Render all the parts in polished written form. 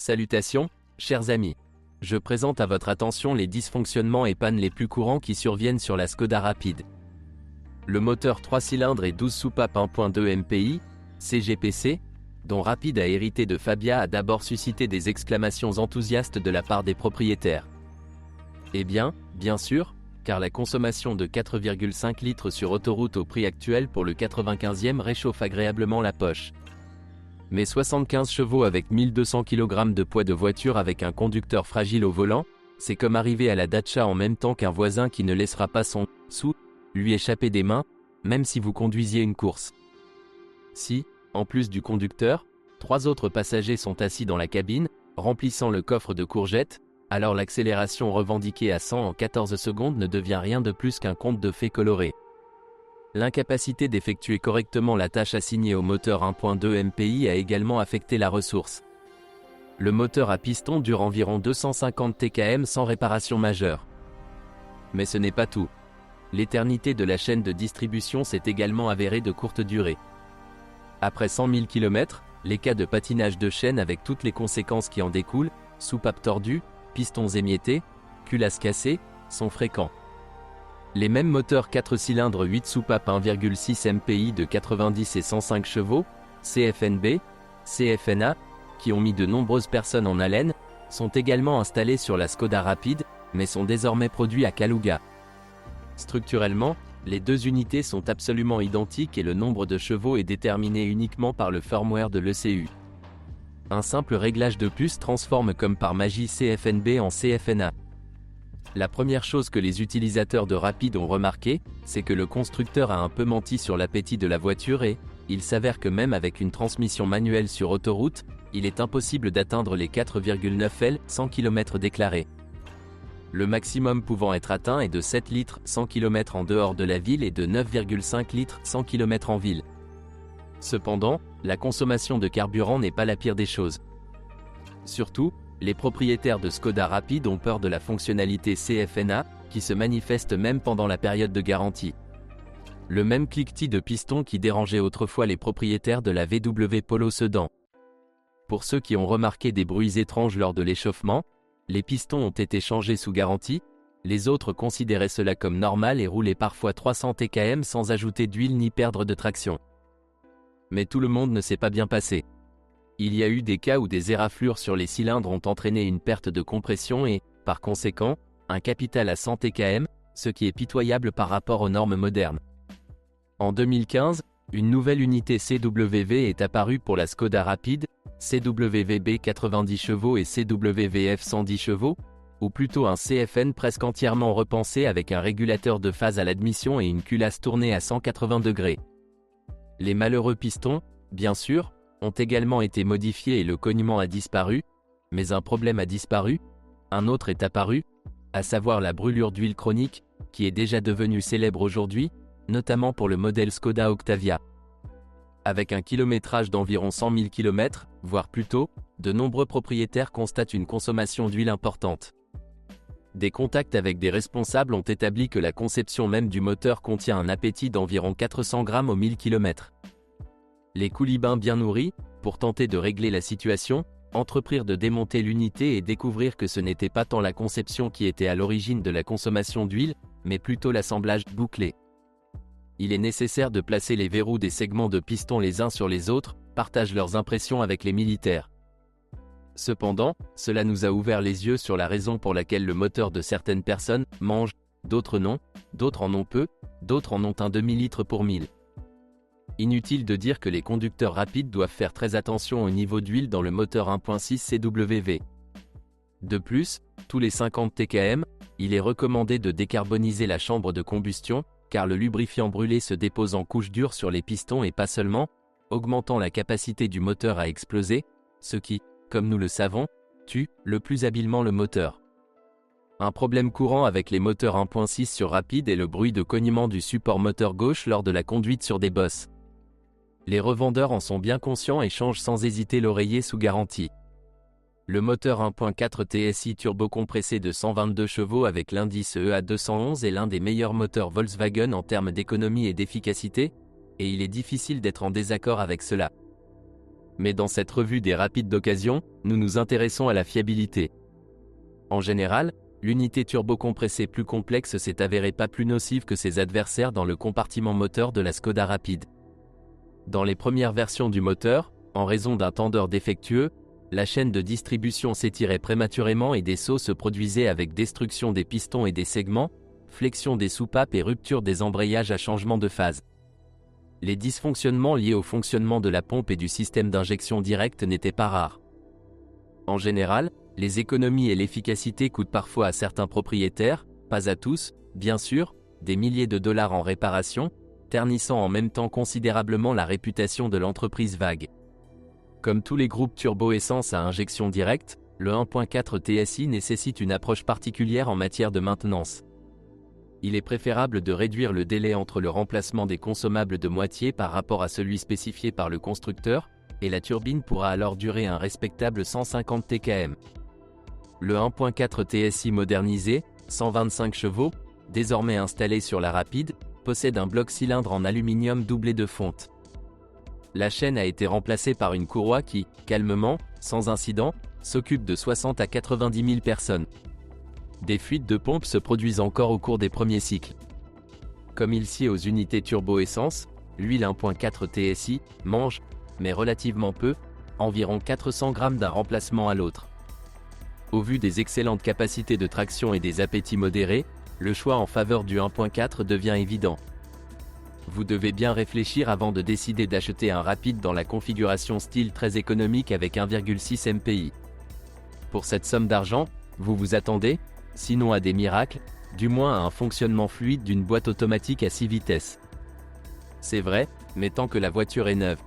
Salutations, chers amis. Je présente à votre attention les dysfonctionnements et pannes les plus courants qui surviennent sur la Škoda Rapid. Le moteur 3 cylindres et 12 soupapes 1.2 MPI, CGPC, dont Rapid a hérité de Fabia a d'abord suscité des exclamations enthousiastes de la part des propriétaires. Eh bien sûr, car la consommation de 4,5 litres sur autoroute au prix actuel pour le 95e réchauffe agréablement la poche. Mais 75 chevaux avec 1200 kg de poids de voiture avec un conducteur fragile au volant, c'est comme arriver à la Dacia en même temps qu'un voisin qui ne laissera pas son sou lui échapper des mains, même si vous conduisiez une course. Si, en plus du conducteur, 3 autres passagers sont assis dans la cabine, remplissant le coffre de courgettes, alors l'accélération revendiquée à 100 en 14 secondes ne devient rien de plus qu'un conte de fées coloré. L'incapacité d'effectuer correctement la tâche assignée au moteur 1.2 MPI a également affecté la ressource. Le moteur à piston dure environ 250 TkM sans réparation majeure. Mais ce n'est pas tout. L'éternité de la chaîne de distribution s'est également avérée de courte durée. Après 100 000 km, les cas de patinage de chaîne avec toutes les conséquences qui en découlent, soupapes tordues, pistons émiettés, culasses cassées, sont fréquents. Les mêmes moteurs 4 cylindres 8 soupapes 1,6 MPI de 90 et 105 chevaux, CFNB, CFNA, qui ont mis de nombreuses personnes en haleine, sont également installés sur la Škoda Rapid, mais sont désormais produits à Kaluga. Structurellement, les deux unités sont absolument identiques et le nombre de chevaux est déterminé uniquement par le firmware de l'ECU. Un simple réglage de puce transforme comme par magie CFNB en CFNA. La première chose que les utilisateurs de Rapid ont remarqué, c'est que le constructeur a un peu menti sur l'appétit de la voiture et, il s'avère que même avec une transmission manuelle sur autoroute, il est impossible d'atteindre les 4,9 L 100 km déclarés. Le maximum pouvant être atteint est de 7 litres 100 km en dehors de la ville et de 9,5 litres 100 km en ville. Cependant, la consommation de carburant n'est pas la pire des choses. Surtout, les propriétaires de Škoda Rapid ont peur de la fonctionnalité CFNA, qui se manifeste même pendant la période de garantie. Le même cliquetis de piston qui dérangeait autrefois les propriétaires de la VW Polo Sedan. Pour ceux qui ont remarqué des bruits étranges lors de l'échauffement, les pistons ont été changés sous garantie, les autres considéraient cela comme normal et roulaient parfois 300 TkM sans ajouter d'huile ni perdre de traction. Mais tout le monde ne s'est pas bien passé. Il y a eu des cas où des éraflures sur les cylindres ont entraîné une perte de compression et, par conséquent, un capital à 100 TkM, ce qui est pitoyable par rapport aux normes modernes. En 2015, une nouvelle unité CWV est apparue pour la Škoda Rapid, CWVB 90 chevaux et CWVF 110 chevaux, ou plutôt un CFN presque entièrement repensé avec un régulateur de phase à l'admission et une culasse tournée à 180 degrés. Les malheureux pistons, bien sûr, ont également été modifiés et le cognement a disparu, mais un problème a disparu, un autre est apparu, à savoir la brûlure d'huile chronique, qui est déjà devenue célèbre aujourd'hui, notamment pour le modèle Škoda Octavia. Avec un kilométrage d'environ 100 000 km, voire plus tôt, de nombreux propriétaires constatent une consommation d'huile importante. Des contacts avec des responsables ont établi que la conception même du moteur contient un appétit d'environ 400 grammes au 1000 km. Les coulibins bien nourris, pour tenter de régler la situation, entreprirent de démonter l'unité et découvrir que ce n'était pas tant la conception qui était à l'origine de la consommation d'huile, mais plutôt l'assemblage bouclé. Il est nécessaire de placer les verrous des segments de piston les uns sur les autres, partagent leurs impressions avec les militaires. Cependant, cela nous a ouvert les yeux sur la raison pour laquelle le moteur de certaines personnes mange, d'autres non, d'autres en ont peu, d'autres en ont un demi-litre pour 1000. Inutile de dire que les conducteurs rapides doivent faire très attention au niveau d'huile dans le moteur 1.6 CWV. De plus, tous les 50 TkM, il est recommandé de décarboniser la chambre de combustion, car le lubrifiant brûlé se dépose en couche dure sur les pistons et pas seulement, augmentant la capacité du moteur à exploser, ce qui, comme nous le savons, tue le plus habilement le moteur. Un problème courant avec les moteurs 1.6 sur Rapid est le bruit de cognement du support moteur gauche lors de la conduite sur des bosses. Les revendeurs en sont bien conscients et changent sans hésiter l'oreiller sous garantie. Le moteur 1.4 TSI turbocompressé de 122 chevaux avec l'indice EA211 est l'un des meilleurs moteurs Volkswagen en termes d'économie et d'efficacité, et il est difficile d'être en désaccord avec cela. Mais dans cette revue des rapides d'occasion, nous nous intéressons à la fiabilité. En général, l'unité turbocompressée plus complexe s'est avérée pas plus nocive que ses adversaires dans le compartiment moteur de la Skoda Rapide. Dans les premières versions du moteur, en raison d'un tendeur défectueux, la chaîne de distribution s'étirait prématurément et des sauts se produisaient avec destruction des pistons et des segments, flexion des soupapes et rupture des embrayages à changement de phase. Les dysfonctionnements liés au fonctionnement de la pompe et du système d'injection directe n'étaient pas rares. En général, les économies et l'efficacité coûtent parfois à certains propriétaires, pas à tous, bien sûr, des milliers de dollars en réparation, ternissant en même temps considérablement la réputation de l'entreprise vague. Comme tous les groupes turbo-essence à injection directe, le 1.4 TSI nécessite une approche particulière en matière de maintenance. Il est préférable de réduire le délai entre le remplacement des consommables de moitié par rapport à celui spécifié par le constructeur, et la turbine pourra alors durer un respectable 150 TKM. Le 1.4 TSI modernisé, 125 chevaux, désormais installé sur la Rapide, possède un bloc cylindre en aluminium doublé de fonte. La chaîne a été remplacée par une courroie qui, calmement, sans incident, s'occupe de 60 à 90 000 personnes. Des fuites de pompe se produisent encore au cours des premiers cycles. Comme il sied aux unités turbo-essence, l'huile 1.4 TSI mange, mais relativement peu, environ 400 grammes d'un remplacement à l'autre. Au vu des excellentes capacités de traction et des appétits modérés, le choix en faveur du 1.4 devient évident. Vous devez bien réfléchir avant de décider d'acheter un rapide dans la configuration style très économique avec 1,6 MPI. Pour cette somme d'argent, vous vous attendez, sinon à des miracles, du moins à un fonctionnement fluide d'une boîte automatique à 6 vitesses. C'est vrai, mais tant que la voiture est neuve.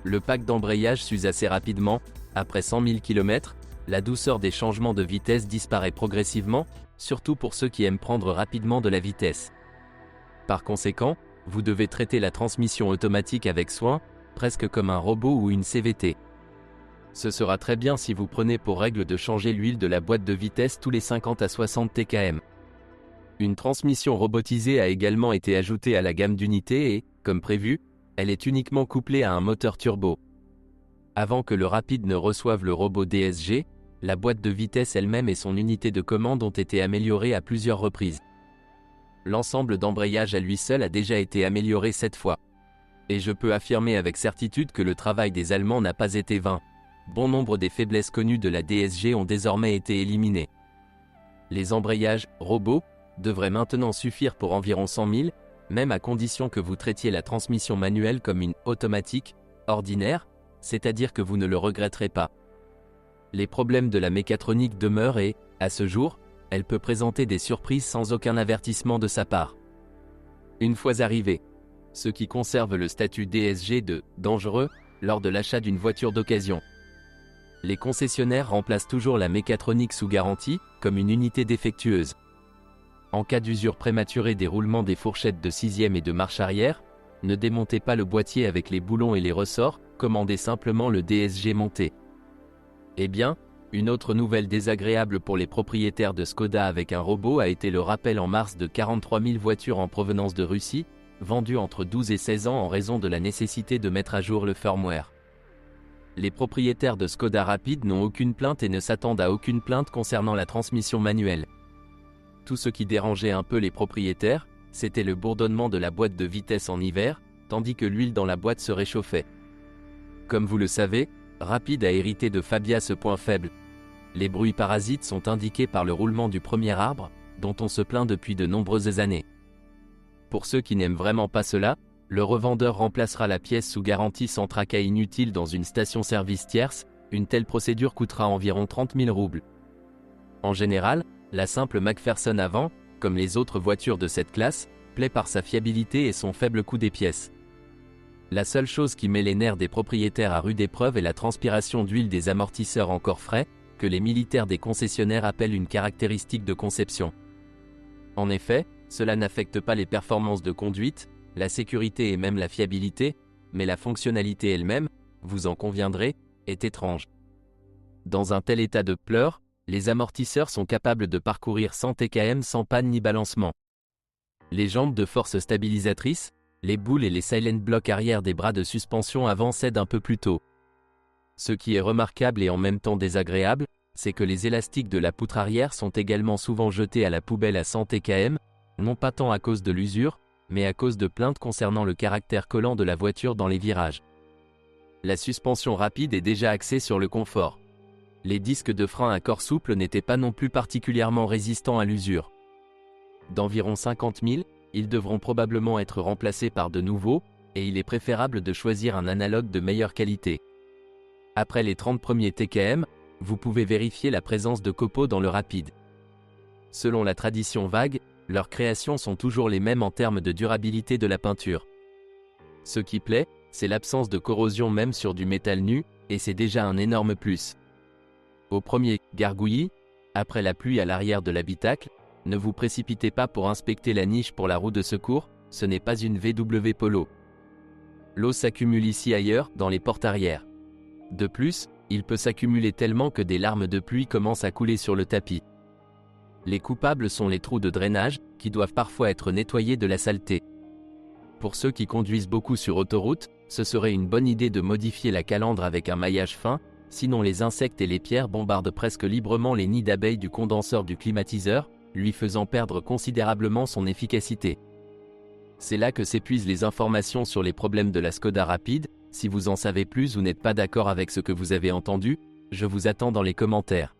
Le pack d'embrayage s'use assez rapidement, après 100 000 km, la douceur des changements de vitesse disparaît progressivement, surtout pour ceux qui aiment prendre rapidement de la vitesse. Par conséquent, vous devez traiter la transmission automatique avec soin, presque comme un robot ou une CVT. Ce sera très bien si vous prenez pour règle de changer l'huile de la boîte de vitesse tous les 50 à 60 TKM. Une transmission robotisée a également été ajoutée à la gamme d'unités et, comme prévu, elle est uniquement couplée à un moteur turbo. Avant que le Rapide ne reçoive le robot DSG, la boîte de vitesse elle-même et son unité de commande ont été améliorées à plusieurs reprises. L'ensemble d'embrayage à lui seul a déjà été amélioré 7 fois. Et je peux affirmer avec certitude que le travail des Allemands n'a pas été vain. Bon nombre des faiblesses connues de la DSG ont désormais été éliminées. Les embrayages robots devraient maintenant suffire pour environ 100 000, même à condition que vous traitiez la transmission manuelle comme une automatique, ordinaire, c'est-à-dire que vous ne le regretterez pas. Les problèmes de la mécatronique demeurent et, à ce jour, elle peut présenter des surprises sans aucun avertissement de sa part. Une fois arrivé, ceux qui conservent le statut DSG de « dangereux » lors de l'achat d'une voiture d'occasion. Les concessionnaires remplacent toujours la mécatronique sous garantie, comme une unité défectueuse. En cas d'usure prématurée des roulements des fourchettes de 6e et de marche arrière, ne démontez pas le boîtier avec les boulons et les ressorts, commandez simplement le DSG monté. Eh bien, une autre nouvelle désagréable pour les propriétaires de Skoda avec un robot a été le rappel en mars de 43 000 voitures en provenance de Russie, vendues entre 12 et 16 ans en raison de la nécessité de mettre à jour le firmware. Les propriétaires de Skoda Rapide n'ont aucune plainte et ne s'attendent à aucune plainte concernant la transmission manuelle. Tout ce qui dérangeait un peu les propriétaires, c'était le bourdonnement de la boîte de vitesse en hiver, tandis que l'huile dans la boîte se réchauffait. Comme vous le savez, Rapide a hérité de Fabia ce point faible. Les bruits parasites sont indiqués par le roulement du premier arbre, dont on se plaint depuis de nombreuses années. Pour ceux qui n'aiment vraiment pas cela, le revendeur remplacera la pièce sous garantie sans tracas inutile dans une station-service tierce. Une telle procédure coûtera environ 30 000 roubles. En général, la simple Macpherson avant, comme les autres voitures de cette classe, plaît par sa fiabilité et son faible coût des pièces. La seule chose qui met les nerfs des propriétaires à rude épreuve est la transpiration d'huile des amortisseurs encore frais, que les militaires des concessionnaires appellent une caractéristique de conception. En effet, cela n'affecte pas les performances de conduite, la sécurité et même la fiabilité, mais la fonctionnalité elle-même, vous en conviendrez, est étrange. Dans un tel état de pleurs, les amortisseurs sont capables de parcourir 100 TKM sans panne ni balancement. Les jambes de force stabilisatrice, les boules et les silent blocks arrière des bras de suspension avant cèdent un peu plus tôt. Ce qui est remarquable et en même temps désagréable, c'est que les élastiques de la poutre arrière sont également souvent jetés à la poubelle à 100 km, non pas tant à cause de l'usure, mais à cause de plaintes concernant le caractère collant de la voiture dans les virages. La suspension rapide est déjà axée sur le confort. Les disques de frein à corps souple n'étaient pas non plus particulièrement résistants à l'usure. D'environ 50 000, ils devront probablement être remplacés par de nouveaux, et il est préférable de choisir un analogue de meilleure qualité. Après les 30 premiers TKM, vous pouvez vérifier la présence de copeaux dans le rapide. Selon la tradition vague, leurs créations sont toujours les mêmes en termes de durabilité de la peinture. Ce qui plaît, c'est l'absence de corrosion même sur du métal nu, et c'est déjà un énorme plus. Au premier gargouillis, après la pluie à l'arrière de l'habitacle, ne vous précipitez pas pour inspecter la niche pour la roue de secours, ce n'est pas une VW Polo. L'eau s'accumule ici ailleurs, dans les portes arrière. De plus, il peut s'accumuler tellement que des larmes de pluie commencent à couler sur le tapis. Les coupables sont les trous de drainage, qui doivent parfois être nettoyés de la saleté. Pour ceux qui conduisent beaucoup sur autoroute, ce serait une bonne idée de modifier la calandre avec un maillage fin, sinon les insectes et les pierres bombardent presque librement les nids d'abeilles du condenseur du climatiseur, lui faisant perdre considérablement son efficacité. C'est là que s'épuisent les informations sur les problèmes de la Skoda Rapide. Si vous en savez plus ou n'êtes pas d'accord avec ce que vous avez entendu, je vous attends dans les commentaires.